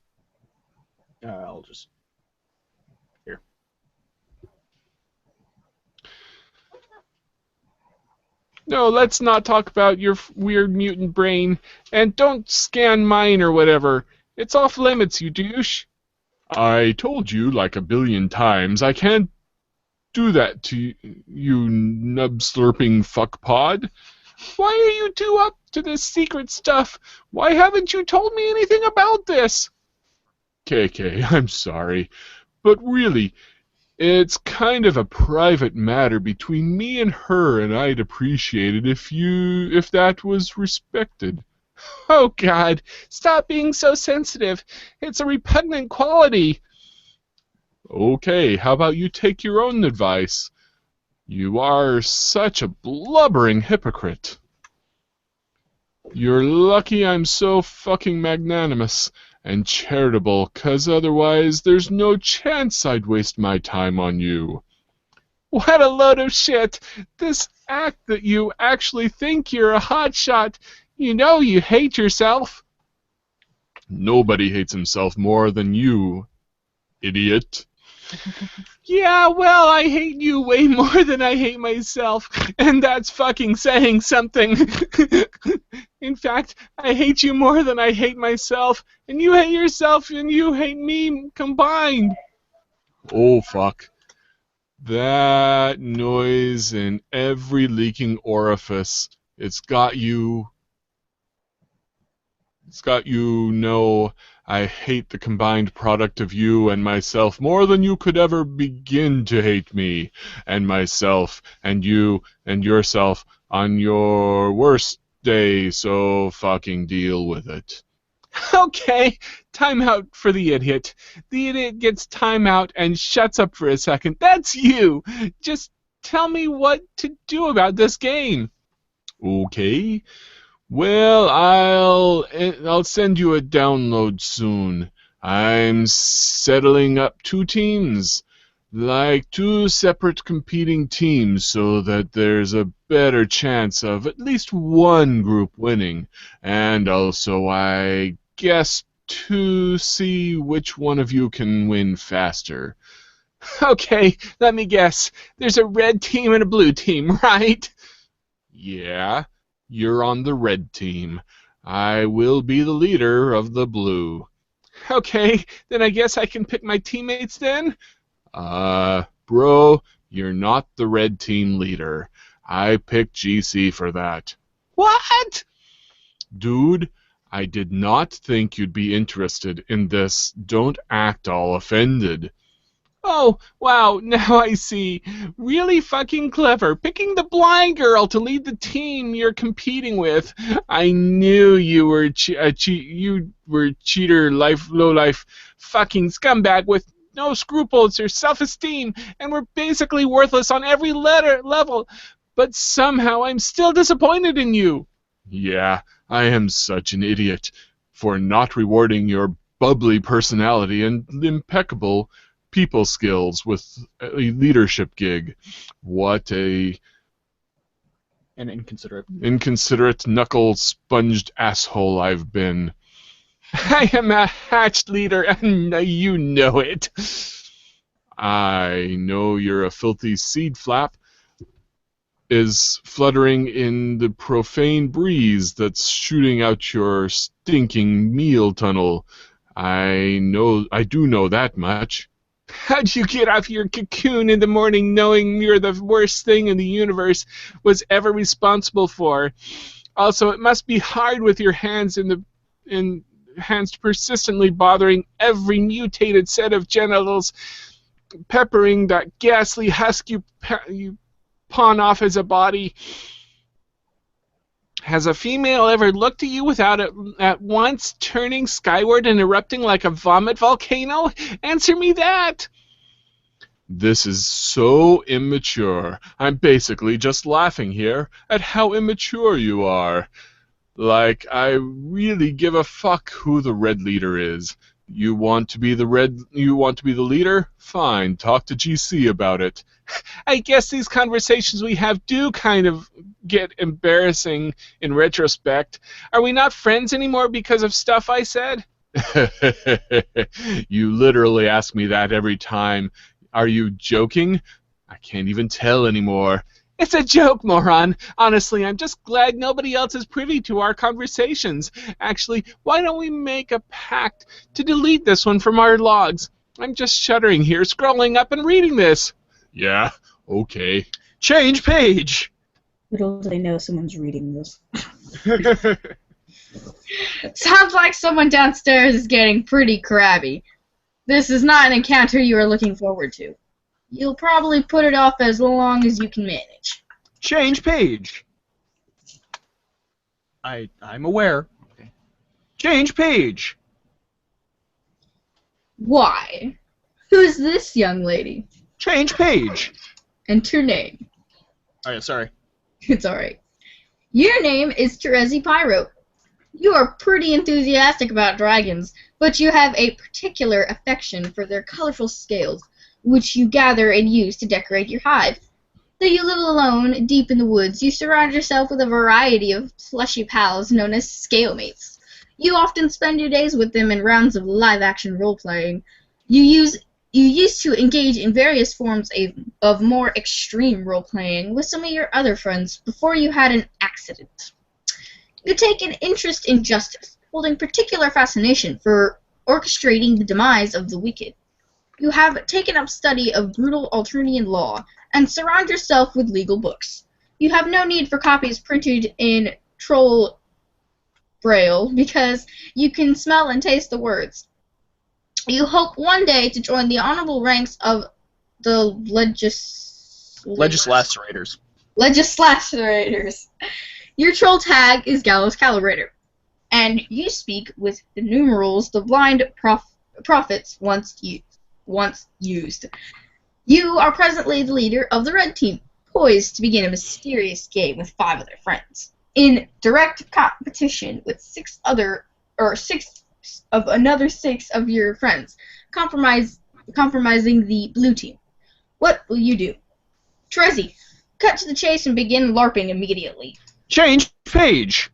I'll just... Here. No, let's not talk about your weird mutant brain. And don't scan mine or whatever. It's off limits, you douche. I told you like a billion times I can't do that to you, nub-slurping fuckpod. Why are you two up to this secret stuff? Why haven't you told me anything about this? KK, I'm sorry, but really, it's kind of a private matter between me and her, and I'd appreciate it if that was respected. Oh, God, stop being so sensitive. It's a repugnant quality. Okay, how about you take your own advice? You are such a blubbering hypocrite. You're lucky I'm so fucking magnanimous and charitable, 'cause otherwise there's no chance I'd waste my time on you. What a load of shit. This act that you actually think you're a hotshot. You know you hate yourself. Nobody hates himself more than you, idiot. Yeah, well, I hate you way more than I hate myself, and that's fucking saying something. In fact, I hate you more than I hate myself, and you hate yourself and you hate me combined. Oh, fuck. That noise in every leaking orifice, it's got you Scott, you know I hate the combined product of you and myself more than you could ever begin to hate me and myself and you and yourself on your worst day, so fucking deal with it. Okay, time out for the idiot. The idiot gets time out and shuts up for a second. That's you. Just tell me what to do about this game. Okay. Well, I'll send you a download soon. I'm settling up 2 teams, like 2 separate competing teams, so that there's a better chance of at least one group winning, and also, I guess, to see which one of you can win faster. Okay, let me guess. There's a red team and a blue team, right? Yeah, you're on the red team. I will be the leader of the blue. Okay, then I guess I can pick my teammates then? Bro, you're not the red team leader. I picked GC for that. What? Dude, I did not think you'd be interested in this. Don't act all offended. Oh, wow, now I see. Really fucking clever. Picking the blind girl to lead the team you're competing with. I knew you were you were cheater, low life fucking scumbag with no scruples or self-esteem and were basically worthless on every level. But somehow I'm still disappointed in you. Yeah, I am such an idiot for not rewarding your bubbly personality and impeccable people skills with a leadership gig. What An inconsiderate knuckle-sponged asshole I've been. I am a hatched leader, and you know it. I know you're a filthy seed flap is fluttering in the profane breeze that's shooting out your stinking meal tunnel. I do know that much. How'd you get out of your cocoon in the morning knowing you're the worst thing in the universe was ever responsible for? Also, it must be hard with your hands hands persistently bothering every mutated set of genitals, peppering that ghastly husk you pawn off as a body. Has a female ever looked at you without it at once turning skyward and erupting like a vomit volcano? Answer me that! This is so immature. I'm basically just laughing here at how immature you are. Like, I really give a fuck who the red leader is. You want to be the leader? Fine, talk to GC about it. I guess these conversations we have do kind of get embarrassing in retrospect. Are we not friends anymore because of stuff I said? You literally ask me that every time. Are you joking? I can't even tell anymore. It's a joke, moron. Honestly, I'm just glad nobody else is privy to our conversations. Actually, why don't we make a pact to delete this one from our logs? I'm just shuddering here, scrolling up and reading this. Yeah, okay. Change page! Little do they know someone's reading this. Sounds like someone downstairs is getting pretty crabby. This is not an encounter you are looking forward to. You'll probably put it off as long as you can manage. Change page! I'm aware. Okay. Change page! Why? Who's this young lady? Change page! Enter name. Alright, sorry. It's alright. Your name is Terezi Pyro. You are pretty enthusiastic about dragons, but you have a particular affection for their colorful scales, which you gather and use to decorate your hive. Though you live alone, deep in the woods, you surround yourself with a variety of plushy pals known as scale mates. You often spend your days with them in rounds of live-action role-playing. You used to engage in various forms of more extreme role-playing with some of your other friends before you had an accident. You take an interest in justice, holding particular fascination for orchestrating the demise of the wicked. You have taken up study of brutal Alternian law and surround yourself with legal books. You have no need for copies printed in Braille because you can smell and taste the words. You hope one day to join the honorable ranks of the Legislators. Legislators. Your troll tag is Gallows Calibrator, and you speak with the numerals the blind prophets once used. You are presently the leader of the red team, poised to begin a mysterious game with 5 other friends, in direct competition with 6 of your friends, compromising the blue team. What will you do? Trezzy, cut to the chase and begin LARPing immediately. Change page.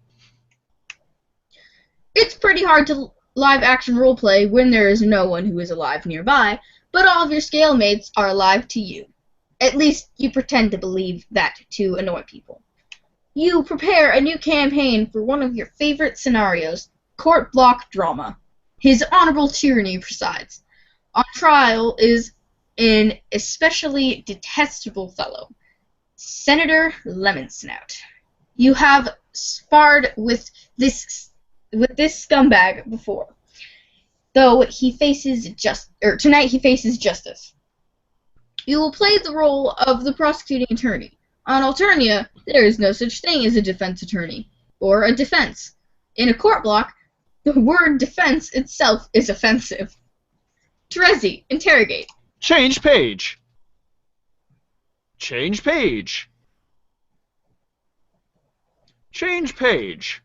It's pretty hard to live-action roleplay when there is no one who is alive nearby, but all of your scale mates are alive to you. At least you pretend to believe that to annoy people. You prepare a new campaign for one of your favorite scenarios, court block drama. His honorable tyranny presides. On trial is an especially detestable fellow, Senator Lemonsnout. You have sparred with this scumbag before, though tonight he faces justice. You will play the role of the prosecuting attorney. On Alternia, there is no such thing as a defense attorney, or a defense. In a court block, the word defense itself is offensive. Terezi, interrogate. Change page. Change page. Change page.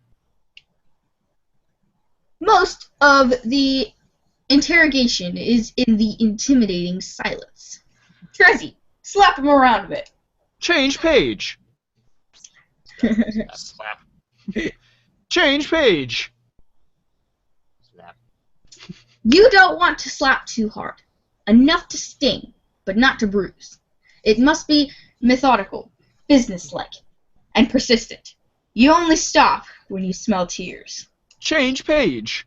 Most of the interrogation is in the intimidating silence. Terezi, slap him around a bit. Change page. Slap. Change page. Slap. You don't want to slap too hard. Enough to sting, but not to bruise. It must be methodical, businesslike, and persistent. You only stop when you smell tears. Change page.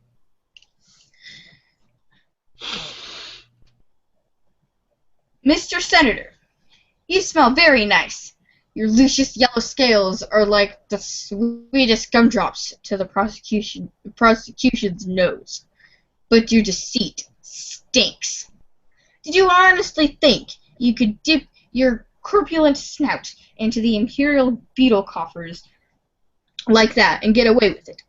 Mr. Senator, you smell very nice. Your luscious yellow scales are like the sweetest gumdrops to the prosecution's nose. But your deceit stinks. Did you honestly think you could dip your corpulent snout into the imperial beetle coffers like that and get away with it?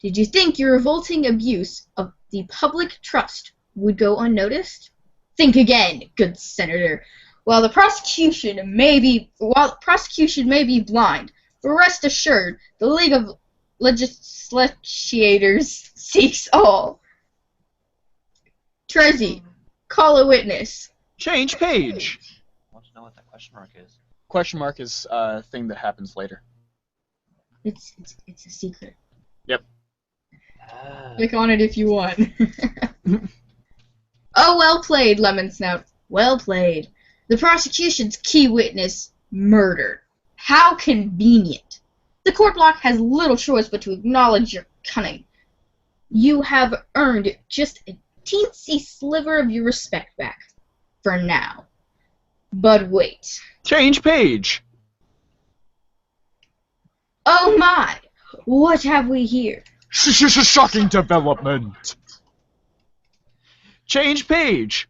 Did you think your revolting abuse of the public trust would go unnoticed? Think again, good senator. While the prosecution may be blind, but rest assured, the League of Legislators seeks all. Trezzy, call a witness. Change page. I want to know what that question mark is. Question mark is a thing that happens later. It's a secret. Yep. Click on it if you want. Oh, well played, Lemonsnout. Well played. The prosecution's key witness murdered. How convenient. The court block has little choice but to acknowledge your cunning. You have earned just a teensy sliver of your respect back. For now. But wait. Change page. Oh my! What have we here? Shocking development. Change page.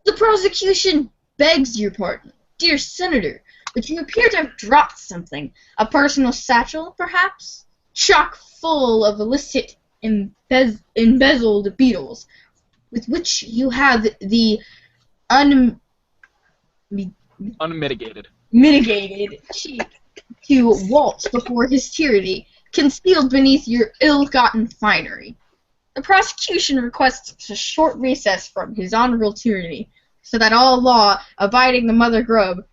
The prosecution begs your pardon, dear Senator, but you appear to have dropped something. A personal satchel, perhaps? Chock full of illicit embezzled beetles, with which you have the Unmitigated. mitigated cheek to waltz before his tyranny, concealed beneath your ill-gotten finery. The prosecution requests a short recess from his honorable tyranny, so that all law-abiding and Mother Grub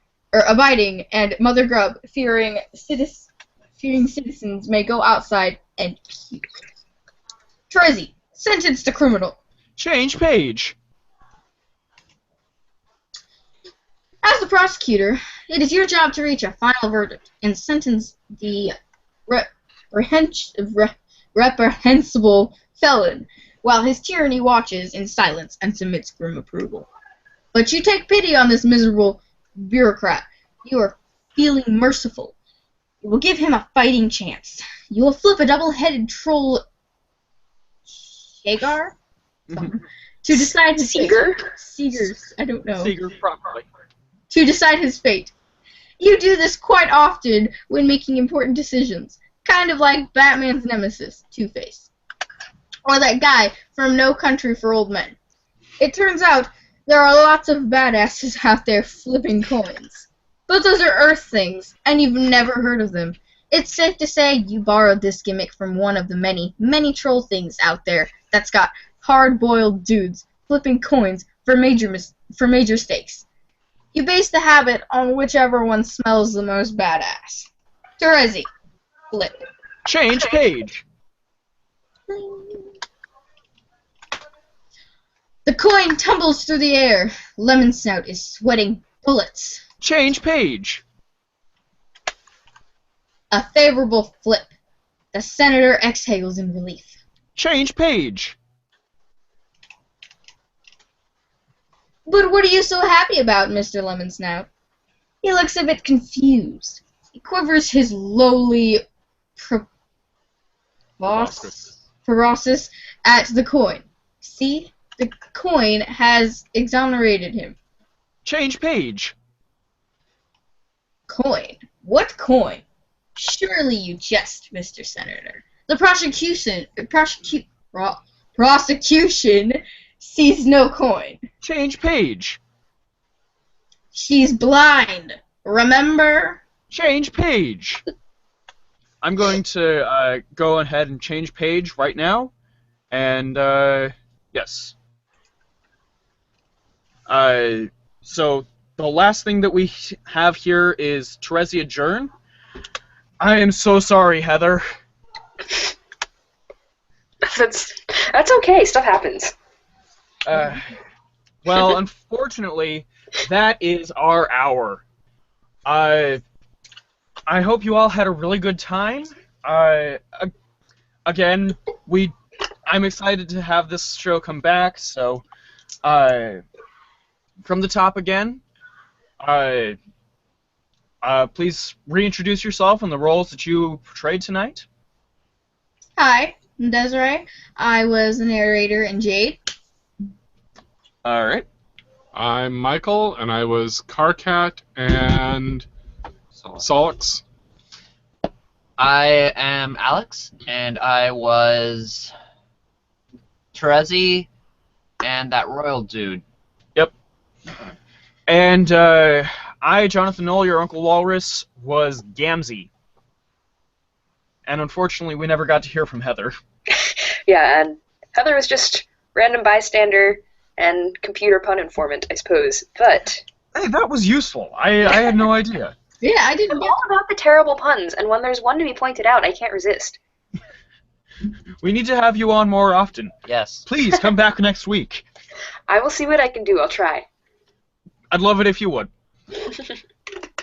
fearing citizens may go outside and puke. Trezzy, sentenced to criminal. Change page. As the prosecutor, it is your job to reach a final verdict and sentence the reprehensible felon, while his tyranny watches in silence and submits grim approval. But you take pity on this miserable bureaucrat. You are feeling merciful. You will give him a fighting chance. you will flip a double-headed troll Hagar to decide his Seeger? Seegers, I don't know. Seeger, properly. To decide his fate. You do this quite often when making important decisions, kind of like Batman's nemesis, Two-Face, or that guy from No Country for Old Men. It turns out there are lots of badasses out there flipping coins, but those are Earth things, and you've never heard of them. It's safe to say you borrowed this gimmick from one of the many, many troll things out there that's got hard-boiled dudes flipping coins for major stakes. You base the habit on whichever one smells the most badass. Terezi, flip. Change page. The coin tumbles through the air. Lemon Snout is sweating bullets. Change page. A favorable flip. The senator exhales in relief. Change page. But what are you so happy about, Mr. Lemon Snout? He looks a bit confused. He quivers his lowly proboscis at the coin. See? The coin has exonerated him. Change page. Coin? What coin? Surely you jest, Mr. Senator. The prosecution sees no coin. Change page. She's blind. Remember? Change page. I'm going to go ahead and change page right now. And, yes. So, the last thing that we have here is Terezi adjourn. I am so sorry, Heather. That's okay. Stuff happens. Well, unfortunately, that is our hour. I hope you all had a really good time. Again, I'm excited to have this show come back. So, from the top again, please reintroduce yourself and the roles that you portrayed tonight. Hi, I'm Desiree. I was the narrator in Jade. All right. I'm Michael, and I was Carcat and Solix. I am Alex, and I was Terezi and that royal dude. Yep. And I, Jonathan Knoll, your Uncle Walrus, was Gamzee. And unfortunately, we never got to hear from Heather. Yeah, and Heather was just random bystander and computer pun informant, I suppose. But Hey, that was useful. I had no idea. Yeah, I didn't I'm get all about the terrible puns, and when there's one to be pointed out, I can't resist. We need to have you on more often. Yes. Please come back next week. I will see what I can do. I'll try. I'd love it if you would.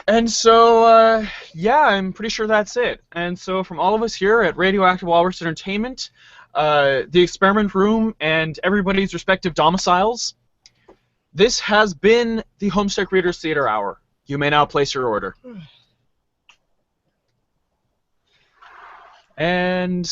And so, yeah, I'm pretty sure that's it. And so from all of us here at Radioactive Walrus Entertainment, the Experiment Room, and everybody's respective domiciles, this has been the Homestuck Readers Theater Hour. You may now place your order. And